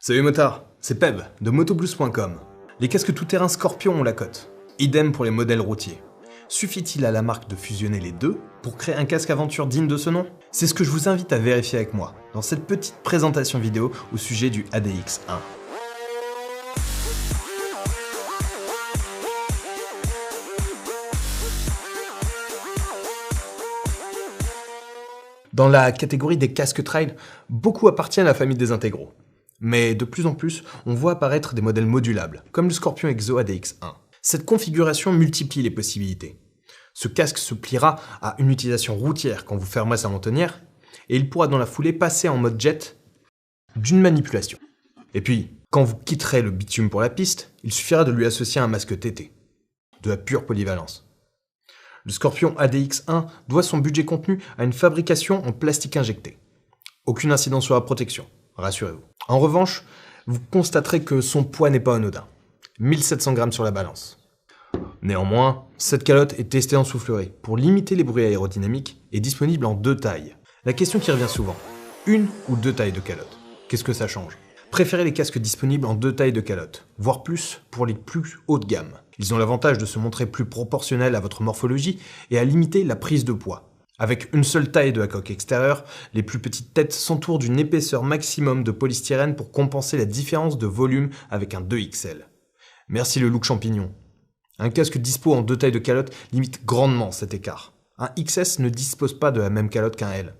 Salut motard, c'est Peb de motoblues.com. Les casques tout-terrain Scorpion ont la cote. Idem pour les modèles routiers. Suffit-il à la marque de fusionner les deux pour créer un casque aventure digne de ce nom? C'est ce que je vous invite à vérifier avec moi dans cette petite présentation vidéo au sujet du ADX1. Dans la catégorie des casques trail, beaucoup appartiennent à la famille des intégraux. Mais de plus en plus, on voit apparaître des modèles modulables, comme le Scorpion Exo ADX1. Cette configuration multiplie les possibilités. Ce casque se pliera à une utilisation routière quand vous fermerez sa mentonnière, et il pourra dans la foulée passer en mode jet d'une manipulation. Et puis, quand vous quitterez le bitume pour la piste, il suffira de lui associer un masque TT. De la pure polyvalence. Le Scorpion ADX1 doit son budget contenu à une fabrication en plastique injecté. Aucune incidence sur la protection, rassurez-vous. En revanche, vous constaterez que son poids n'est pas anodin. 1700 grammes sur la balance. Néanmoins, cette calotte est testée en soufflerie pour limiter les bruits aérodynamiques et disponible en 2 tailles. La question qui revient souvent, 1 ou 2 tailles de calotte? Qu'est-ce que ça change? Préférez les casques disponibles en 2 tailles de calotte, voire plus pour les plus haut de gamme. Ils ont l'avantage de se montrer plus proportionnels à votre morphologie et à limiter la prise de poids. Avec une seule taille de la coque extérieure, les plus petites têtes s'entourent d'une épaisseur maximum de polystyrène pour compenser la différence de volume avec un 2XL. Merci le look champignon. Un casque dispo en 2 tailles de calotte limite grandement cet écart. Un XS ne dispose pas de la même calotte qu'un L.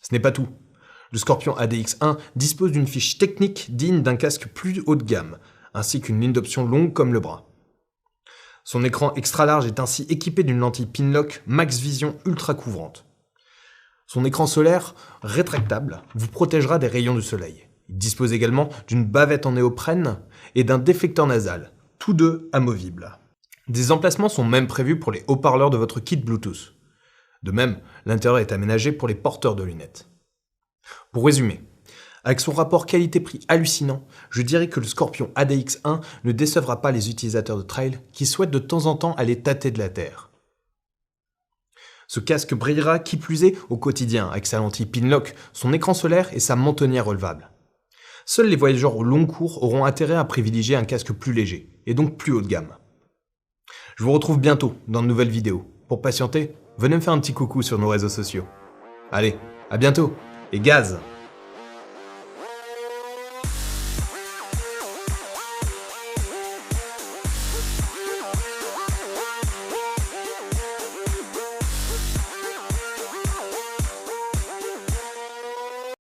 Ce n'est pas tout. Le Scorpion ADX1 dispose d'une fiche technique digne d'un casque plus haut de gamme, ainsi qu'une ligne d'option longue comme le bras. Son écran extra large est ainsi équipé d'une lentille Pinlock Max Vision ultra couvrante. Son écran solaire, rétractable, vous protégera des rayons du soleil. Il dispose également d'une bavette en néoprène et d'un déflecteur nasal, tous deux amovibles. Des emplacements sont même prévus pour les haut-parleurs de votre kit Bluetooth. De même, l'intérieur est aménagé pour les porteurs de lunettes. Pour résumer, avec son rapport qualité-prix hallucinant, je dirais que le Scorpion ADX1 ne décevra pas les utilisateurs de trail qui souhaitent de temps en temps aller tâter de la terre. Ce casque brillera qui plus est au quotidien avec sa lentille Pinlock, son écran solaire et sa mentonnière relevable. Seuls les voyageurs au long cours auront intérêt à privilégier un casque plus léger et donc plus haut de gamme. Je vous retrouve bientôt dans de nouvelles vidéos. Pour patienter, venez me faire un petit coucou sur nos réseaux sociaux. Allez, à bientôt et gaz!